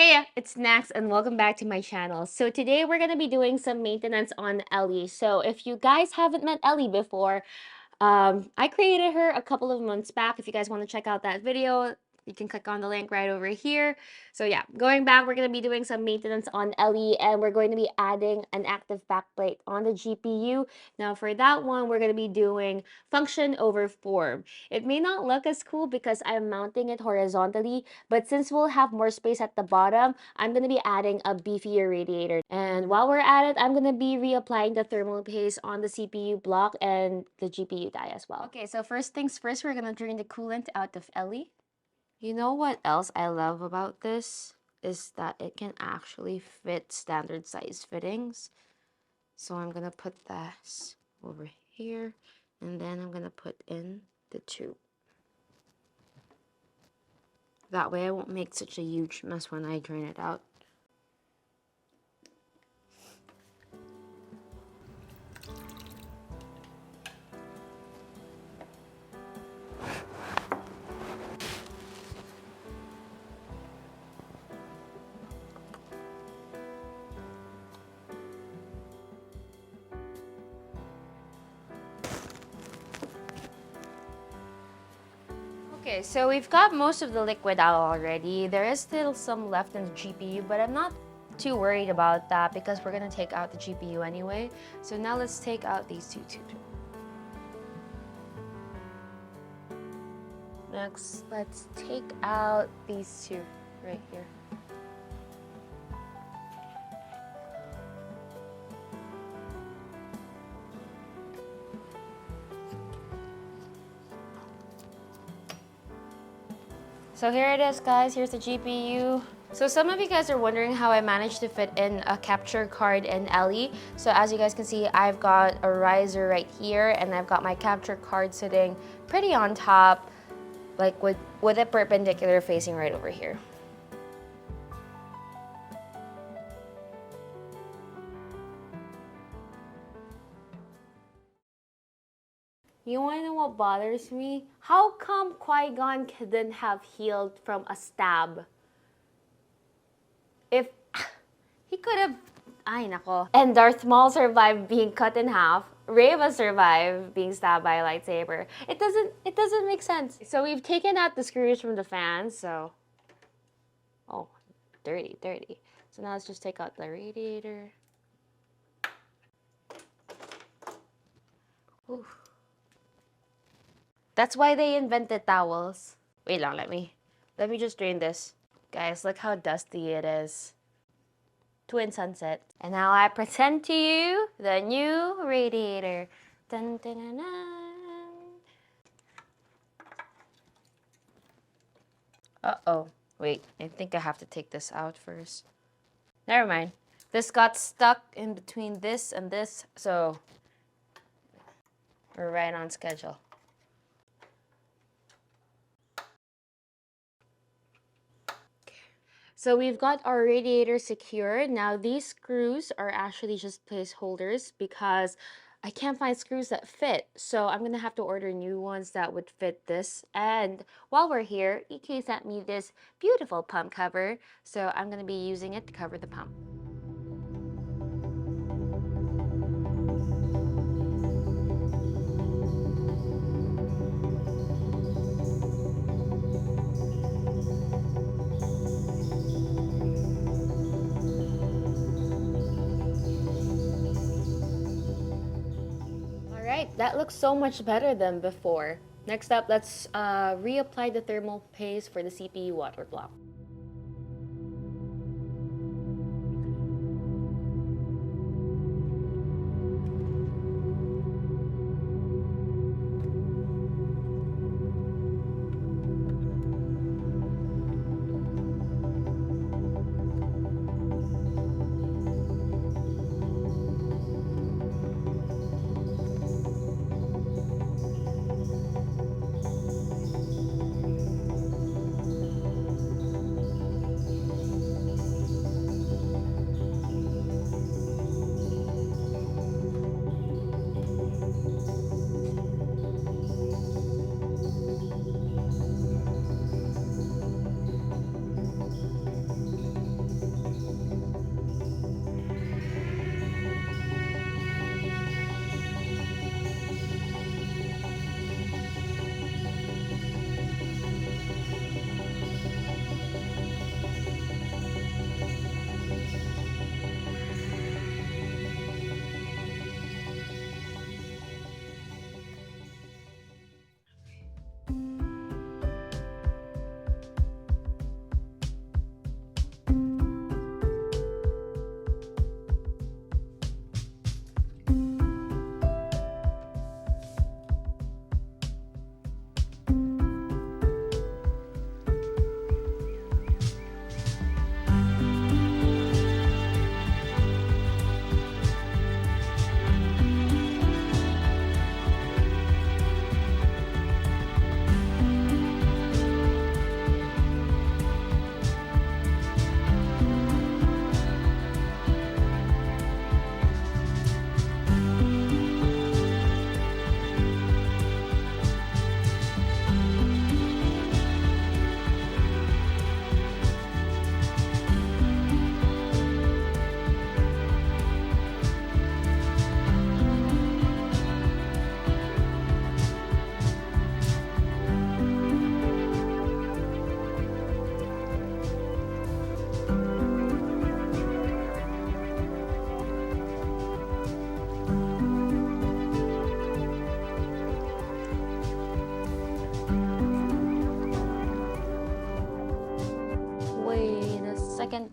Hey, it's Nax and welcome back to my channel. So today we're going to be doing some maintenance on Ellie. So if you guys haven't met Ellie before, I created her a couple of months back. If you guys want to check out that video, you can click on the link right over here. So yeah, going back, we're going to be doing some maintenance on Ellie and we're going to be adding an active backplate on the GPU. Now for that one, we're going to be doing function over form. It may not look as cool because I'm mounting it horizontally, but since we'll have more space at the bottom, I'm going to be adding a beefier radiator. And while we're at it, I'm going to be reapplying the thermal paste on the CPU block and the GPU die as well. Okay, so first things first, we're going to drain the coolant out of Ellie. You know what else I love about this? Is that it can actually fit standard size fittings. So I'm going to put this over here, and then I'm going to put in the tube. That way I won't make such a huge mess when I drain it out. Okay, so we've got most of the liquid out already. There is still some left in the GPU, but I'm not too worried about that because we're gonna take out the GPU anyway. So now let's take out these two tubes. Next, let's take out these two right here. So here it is, guys. Here's the GPU. So some of you guys are wondering how I managed to fit in a capture card in Ellie. So as you guys can see, I've got a riser right here and I've got my capture card sitting pretty on top, like with a perpendicular facing right over here. You wanna know what bothers me? How come Qui-Gon couldn't have healed from a stab? If he could have, ay nako. And Darth Maul survived being cut in half. Reva survived being stabbed by a lightsaber. It doesn't make sense. So we've taken out the screws from the fans, so. Oh, dirty. So now let's just take out the radiator. Oof. That's why they invented towels. Wait lang, let me just drain this. Guys, look how dusty it is. Twin sunset. And now I present to you the new radiator. Dun, dun, dun, dun. Uh-oh. Wait, I think I have to take this out first. Never mind. This got stuck in between this and this, so we're right on schedule. So we've got our radiator secured. Now these screws are actually just placeholders because I can't find screws that fit. So I'm gonna have to order new ones that would fit this. And while we're here, EK sent me this beautiful pump cover. So I'm gonna be using it to cover the pump. That looks so much better than before. Next up, let's reapply the thermal paste for the CPU water block. second.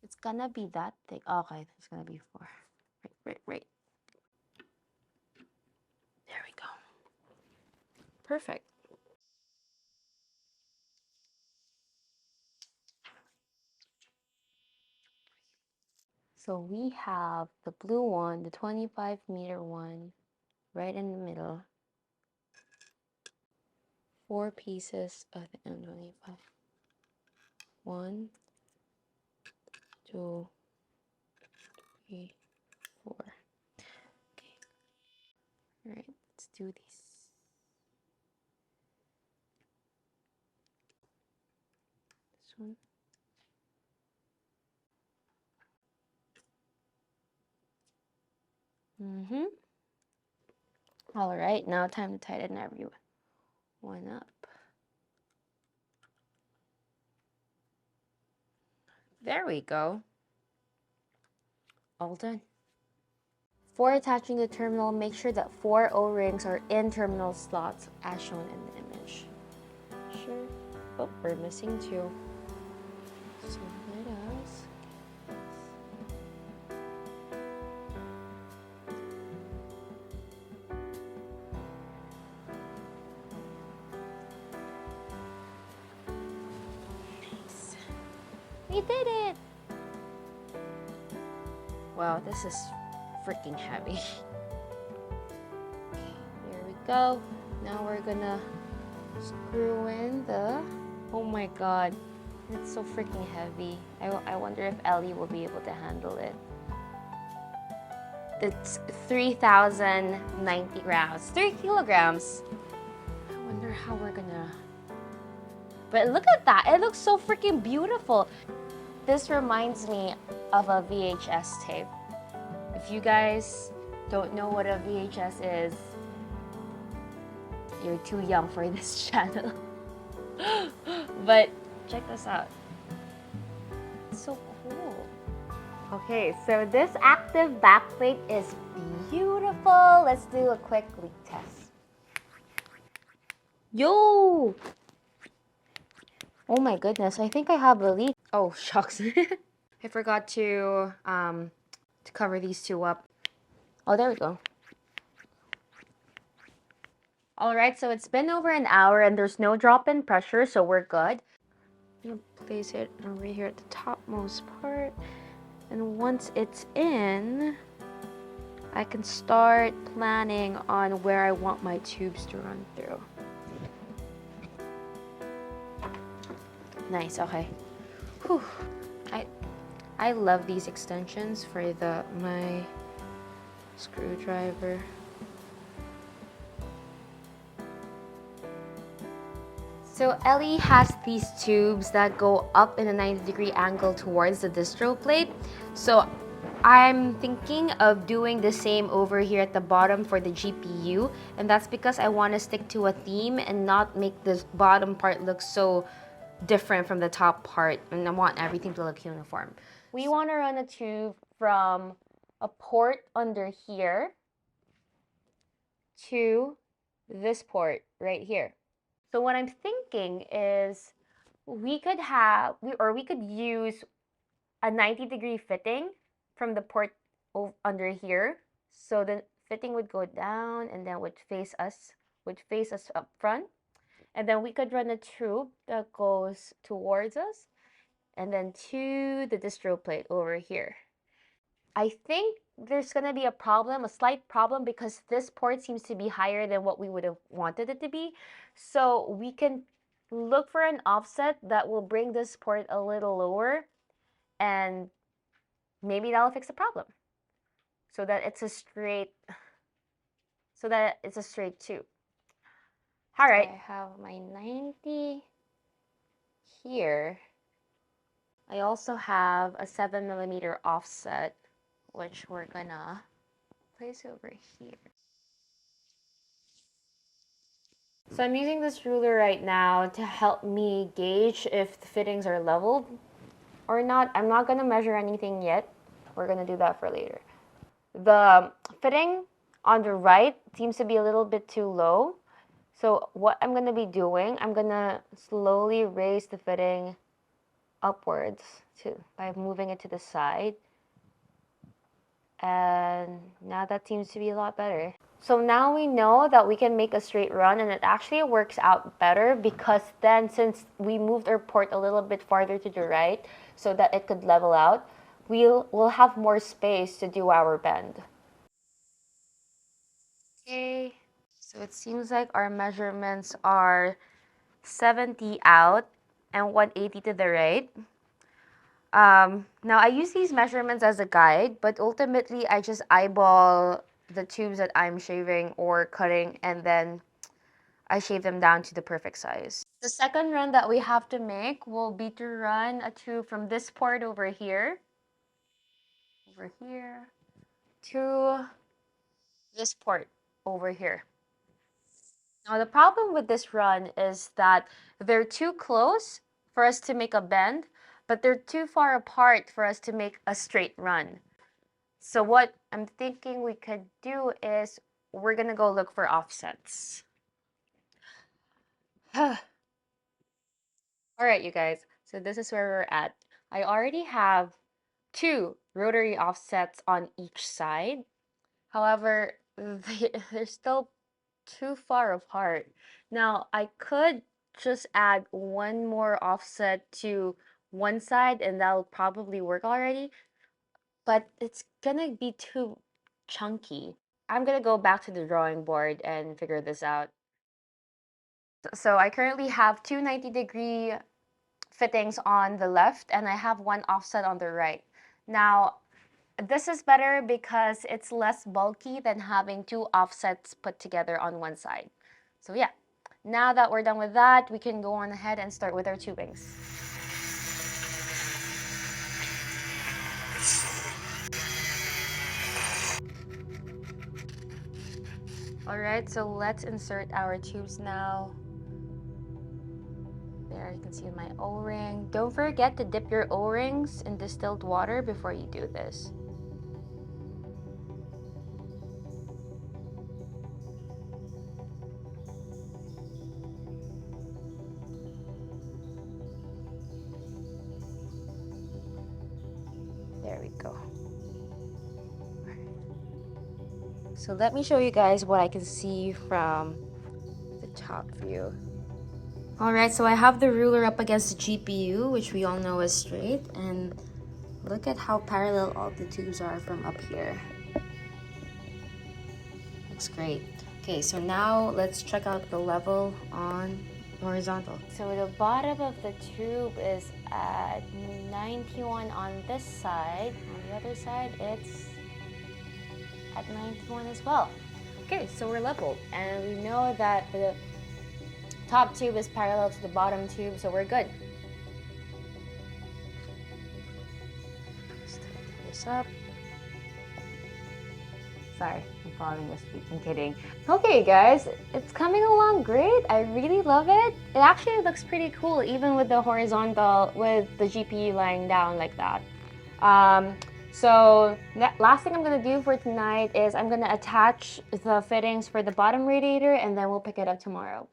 It's gonna be that thick. Okay, it's gonna be 4. Right. There we go. Perfect. So we have the blue one, the 25-meter one, right in the middle. 4 pieces of the M25. 1, 2, 3, 4. Okay. All right, let's do this. This one. All right, now time to tighten everyone up. There we go. All done. For attaching the terminal, make sure that 4 O-rings are in terminal slots as shown in the image. Sure. Oh, we're missing 2. So let us. Nice. We did it! Wow, this is freaking heavy. Okay, here we go. Now we're gonna screw in the... Oh my god, it's so freaking heavy. I wonder if Ellie will be able to handle it. It's 3,090 grams, 3 kilograms. I wonder how we're gonna... But look at that, it looks so freaking beautiful. This reminds me of a VHS tape. If you guys don't know what a VHS is, you're too young for this channel. But check this out. It's so cool. Okay, so this active backplate is beautiful. Let's do a quick leak test. Yo! Oh my goodness, I think I have a leak. Oh, shucks. I forgot to cover these 2 up. Oh, there we go. All right, so it's been over an hour and there's no drop in pressure, so we're good. I'm gonna place it over here at the topmost part. And once it's in, I can start planning on where I want my tubes to run through. Nice, okay. Whew. I love these extensions for my screwdriver. So Ellie has these tubes that go up in a 90-degree angle towards the distro plate. So I'm thinking of doing the same over here at the bottom for the GPU. And that's because I want to stick to a theme and not make this bottom part look so different from the top part. And I want everything to look uniform. We want to run a tube from a port under here to this port right here. So what I'm thinking is we could use a 90-degree fitting from the port under here. So the fitting would go down and then would face us up front. And then we could run a tube that goes towards us and then to the distro plate over here. I think there's going to be a slight problem, because this port seems to be higher than what we would have wanted it to be. So we can look for an offset that will bring this port a little lower, and maybe that'll fix the problem. So that it's a straight tube. All right. So I have my 90 here. I also have a 7mm offset, which we're gonna place over here. So I'm using this ruler right now to help me gauge if the fittings are leveled or not. I'm not gonna measure anything yet. We're gonna do that for later. The fitting on the right seems to be a little bit too low. So what I'm gonna be doing, I'm gonna slowly raise the fitting upwards by moving it to the side. And now that seems to be a lot better. So now we know that we can make a straight run, and it actually works out better because then since we moved our port a little bit farther to the right so that it could level out, we'll have more space to do our bend. Okay, so it seems like our measurements are 70 out and 180 to the right. Now I use these measurements as a guide, but ultimately I just eyeball the tubes that I'm shaving or cutting, and then I shave them down to the perfect size. The second run that we have to make will be to run a tube from this port over here, to this port over here. Now the problem with this run is that they're too close for us to make a bend, but they're too far apart for us to make a straight run. So what I'm thinking we could do is we're gonna go look for offsets. All right, you guys, so this is where we're at. I already have 2 rotary offsets on each side. However, they're still too far apart. Now, I could just add one more offset to one side and that'll probably work already, but it's gonna be too chunky. I'm gonna go back to the drawing board and figure this out. So I currently have 2 90-degree fittings on the left and I have one offset on the right. Now, this is better because it's less bulky than having 2 offsets put together on one side. So yeah, now that we're done with that, we can go on ahead and start with our tubings. Alright, so let's insert our tubes now. There, you can see my O-ring. Don't forget to dip your O-rings in distilled water before you do this. There we go. So let me show you guys what I can see from the top view. Alright, so I have the ruler up against the GPU, which we all know is straight, and look at how parallel all the tubes are from up here. Looks great. Okay, so now let's check out the level on horizontal. So the bottom of the tube is at 91 on this side. On the other side, it's at 91 as well. Okay, so we're leveled, and we know that the top tube is parallel to the bottom tube, so we're good. Let's tighten this up. Sorry, I'm falling asleep. I'm kidding. Okay, guys, it's coming along great. I really love it. It actually looks pretty cool, even with the horizontal, with the GPU lying down like that. So last thing I'm gonna do for tonight is I'm gonna attach the fittings for the bottom radiator, and then we'll pick it up tomorrow.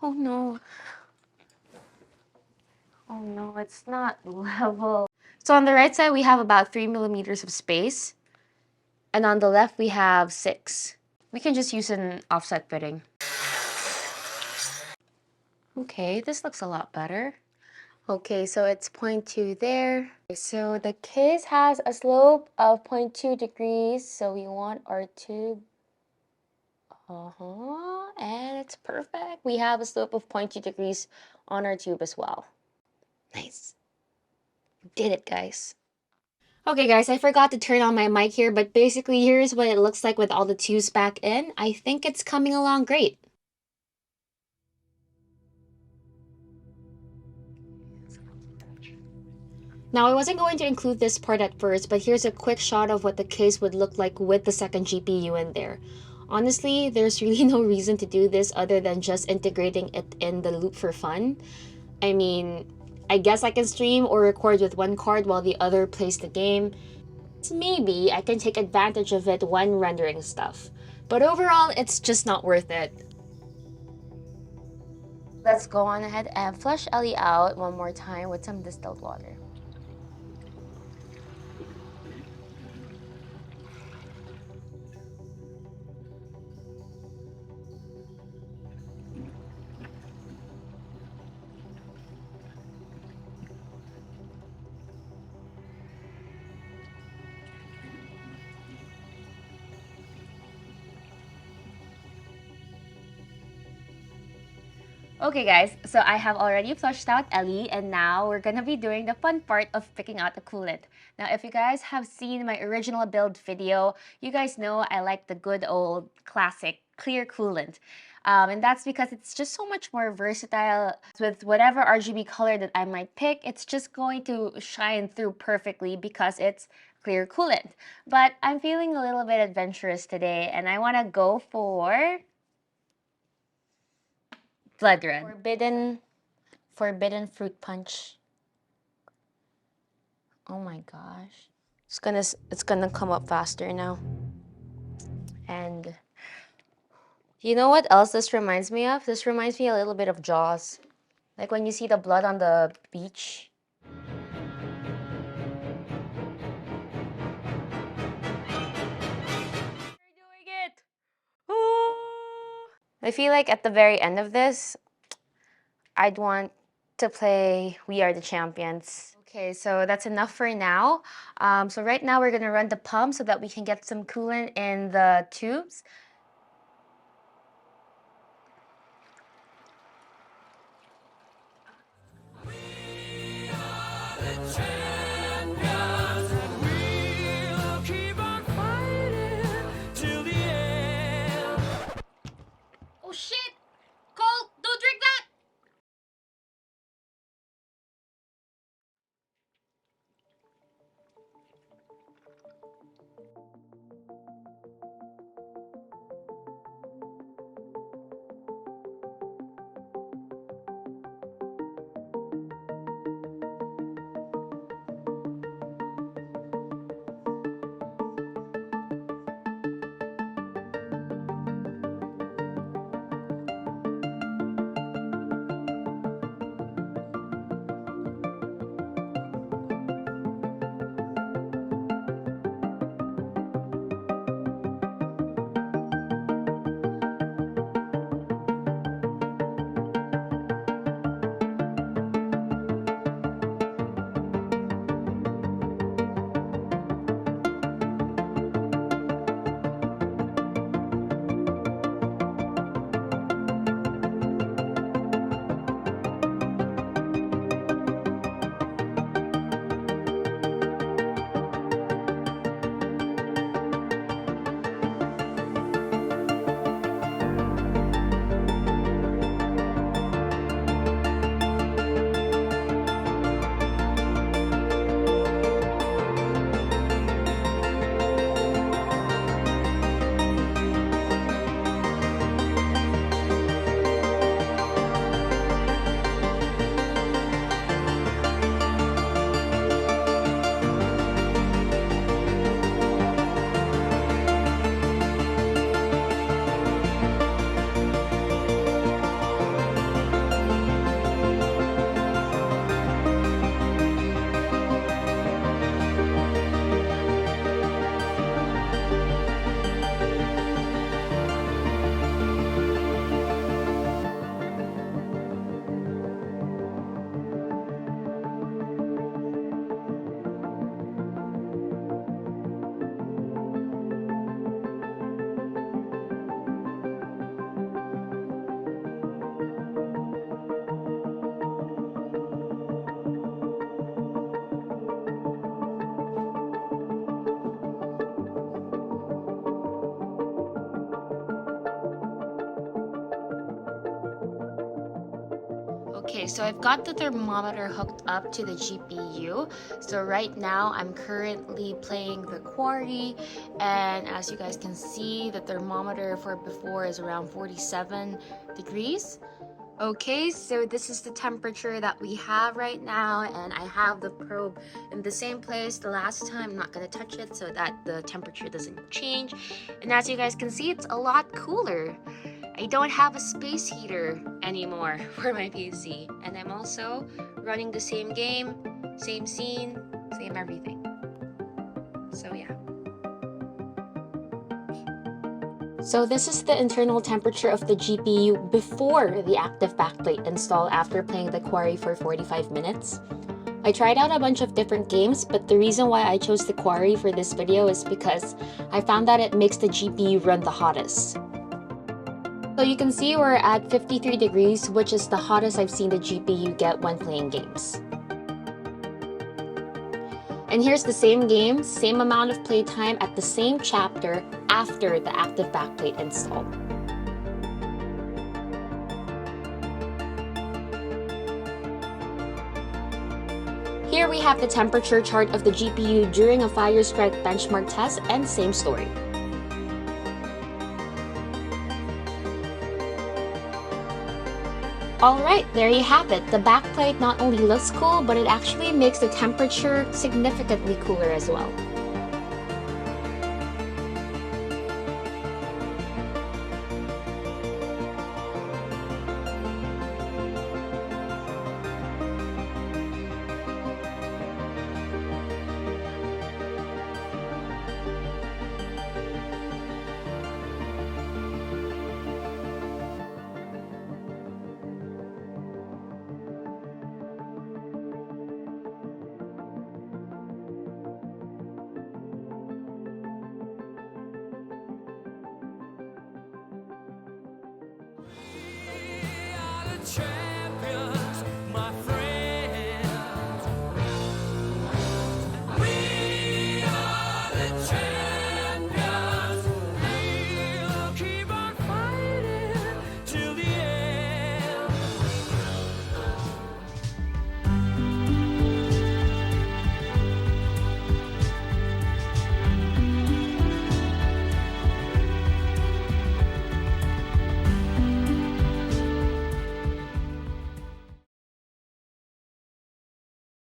Oh no. Oh no, it's not level. So on the right side, we have about 3 millimeters of space. And on the left, we have 6. We can just use an offset fitting. Okay, this looks a lot better. Okay, so it's 0.2 there. So the case has a slope of 0.2 degrees. So we want our tube. And it's perfect. We have a slope of 0.2 degrees on our tube as well. Nice. Did it, guys. Okay, guys, I forgot to turn on my mic here, but basically here's what it looks like with all the tubes back in. I think it's coming along great. Now, I wasn't going to include this part at first, but here's a quick shot of what the case would look like with the second GPU in there. Honestly, there's really no reason to do this other than just integrating it in the loop for fun. I mean, I guess I can stream or record with one card while the other plays the game. Maybe I can take advantage of it when rendering stuff. But overall, it's just not worth it. Let's go on ahead and flush Ellie out one more time with some distilled water. Okay guys, so I have already flushed out Ellie, and now we're gonna be doing the fun part of picking out the coolant. Now if you guys have seen my original build video, you guys know I like the good old classic clear coolant. And that's because it's just so much more versatile. With whatever RGB color that I might pick, it's just going to shine through perfectly because it's clear coolant. But I'm feeling a little bit adventurous today, and I want to go for Blood Red. Forbidden fruit punch. Oh my gosh. It's gonna come up faster now. And you know what else this reminds me of? This reminds me a little bit of Jaws. Like when you see the blood on the beach. We're doing it! Ooh. I feel like at the very end of this, I'd want to play We Are the Champions. Okay, so that's enough for now. So right now we're gonna run the pump so that we can get some coolant in the tubes. Oh shit! Cole, don't drink that! Okay, so I've got the thermometer hooked up to the GPU. So right now I'm currently playing the Quarry, and as you guys can see, the thermometer for before is around 47 degrees. Okay, so this is the temperature that we have right now, and I have the probe in the same place the last time. I'm not gonna touch it so that the temperature doesn't change. And as you guys can see, it's a lot cooler. I don't have a space heater anymore for my PC. And I'm also running the same game, same scene, same everything. So yeah. So this is the internal temperature of the GPU before the active backplate install after playing the Quarry for 45 minutes. I tried out a bunch of different games, but the reason why I chose the Quarry for this video is because I found that it makes the GPU run the hottest. So you can see we're at 53 degrees, which is the hottest I've seen the GPU get when playing games. And here's the same game, same amount of playtime at the same chapter after the active backplate install. Here we have the temperature chart of the GPU during a Firestrike benchmark test, and same story. Alright, there you have it. The backplate not only looks cool, but it actually makes the temperature significantly cooler as well.